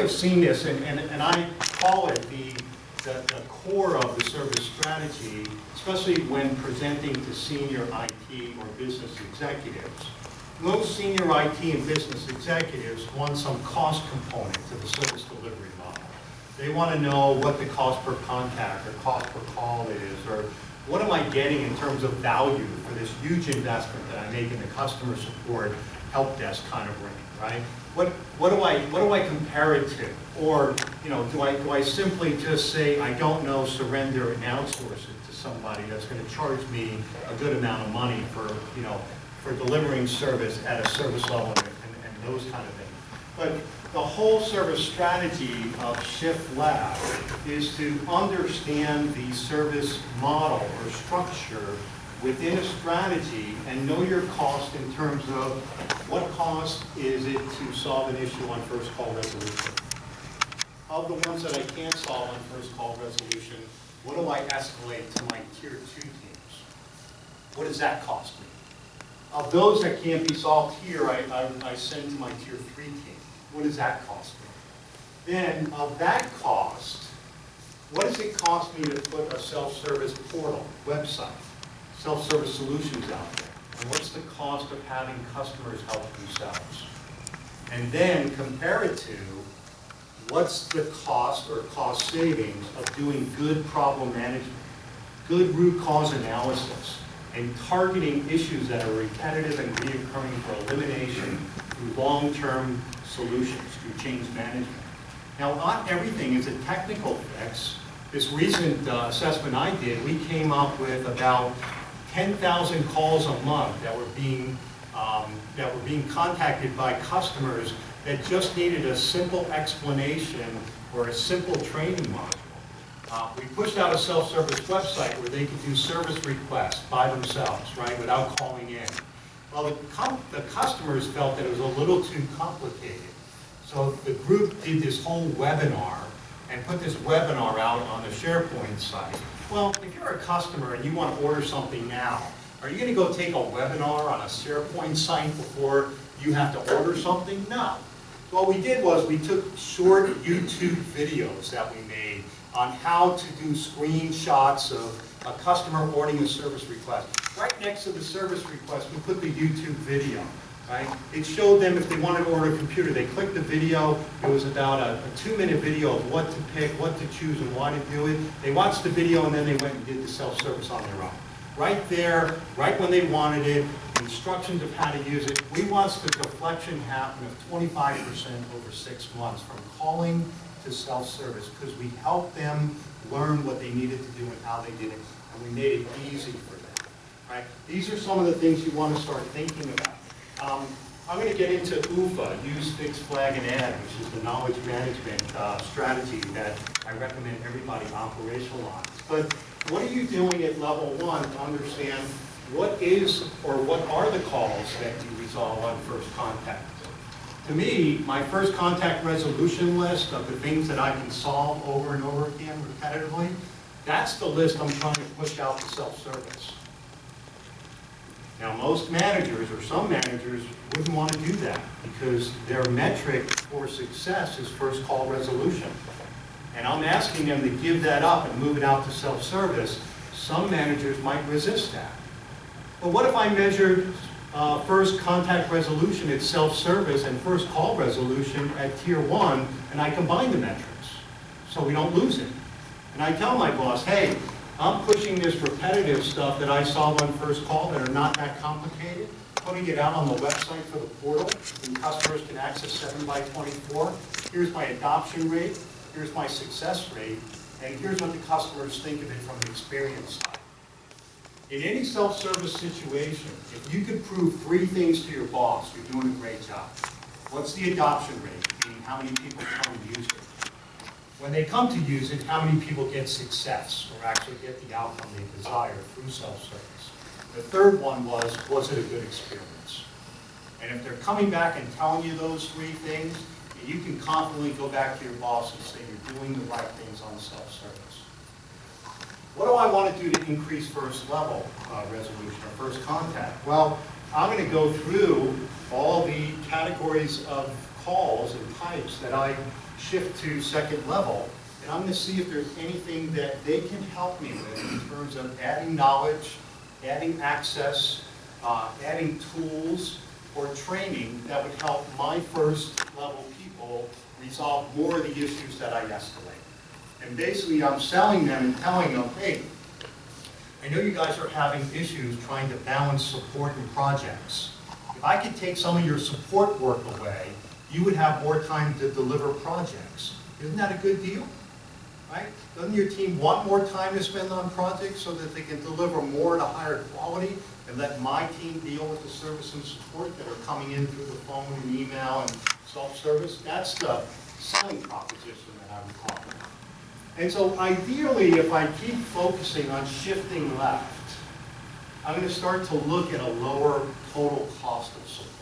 have seen this, and I call it the core of the service strategy, especially when presenting to senior IT or business executives. Most senior IT and business executives want some cost component to the service delivery model. They want to know what the cost per contact or cost per call is, or what am I getting in terms of value for this huge investment that I make in the customer support help desk kind of ring, right? What do I compare it to? Or, you know, do I simply just say I don't know, surrender and outsource it to somebody that's going to charge me a good amount of money for, you know, for delivering service at a service level and those kind of things. But the whole service strategy of Shift Lab is to understand the service model or structure within a strategy and know your cost in terms of what cost is it to solve an issue on first call resolution. Of the ones that I can't solve on first call resolution, what do I escalate to my tier 2 teams? What does that cost me? Of those that can't be solved here, I send to my tier 3 team. What does that cost me? Then, of that cost, what does it cost me to put a self-service portal, website, self-service solutions out there? And what's the cost of having customers help themselves? And then compare it to what's the cost or cost savings of doing good problem management, good root cause analysis, and targeting issues that are repetitive and reoccurring for elimination through long-term solutions, through change management. Now, not everything is a technical fix. This recent assessment I did, we came up with about 10,000 calls a month that were being contacted by customers that just needed a simple explanation or a simple training module. We pushed out a self-service website where they could do service requests by themselves, right, without calling in. Well, the customers felt that it was a little too complicated. So the group did this whole webinar and put this webinar out on the SharePoint site. Well, if you're a customer and you want to order something now, are you going to go take a webinar on a SharePoint site before you have to order something? No. What we did was we took short YouTube videos that we made on how to do screenshots of a customer ordering a service request. Right next to the service request, we put the YouTube video, right? It showed them if they wanted to order a computer, they clicked the video. It was about a 2-minute video of what to pick, what to choose, and why to do it. They watched the video and then they went and did the self-service on their own. Right there, right when they wanted it, instructions of how to use it. We watched the deflection happen of 25% over 6 months from calling to self-service because we helped them learn what they needed to do and how they did it, and we made it easy for them. Right? These are some of the things you want to start thinking about. I'm going to get into UFA, Use, Fix, Flag, and Add, which is the knowledge management strategy that I recommend everybody operationalize. But what are you doing at level 1 to understand what is or what are the calls that you resolve on first contact? To me, my first contact resolution list of the things that I can solve over and over again repetitively, that's the list I'm trying to push out to self-service. Now, most managers, or some managers, wouldn't want to do that because their metric for success is first call resolution. And I'm asking them to give that up and move it out to self-service. Some managers might resist that. But what if I measured first contact resolution at self-service and first call resolution at tier 1, and I combine the metrics so we don't lose it? And I tell my boss, hey, I'm pushing this repetitive stuff that I solve on first call that are not that complicated, putting it out on the website for the portal, and customers can access 7x24. Here's my adoption rate, here's my success rate, and here's what the customers think of it from the experience side. In any self-service situation, if you could prove 3 things to your boss, you're doing a great job. What's the adoption rate, meaning how many people come and use it? When they come to use it, how many people get success or actually get the outcome they desire through self-service? The third one was it a good experience? And if they're coming back and telling you those 3 things, you can confidently go back to your boss and say you're doing the right things on self-service. What do I want to do to increase first level resolution or first contact? Well, I'm going to go through all the categories of calls and types that I shift to second level, and I'm going to see if there's anything that they can help me with in terms of adding knowledge, adding access, adding tools, or training that would help my first level people resolve more of the issues that I escalate. And basically I'm selling them and telling them, hey, I know you guys are having issues trying to balance support and projects. If I could take some of your support work away, you would have more time to deliver projects. Isn't that a good deal? Right? Doesn't your team want more time to spend on projects so that they can deliver more at a higher quality and let my team deal with the service and support that are coming in through the phone and email and self-service? That's the selling proposition that I would talk about. And so ideally, if I keep focusing on shifting left, I'm going to start to look at a lower total cost of support.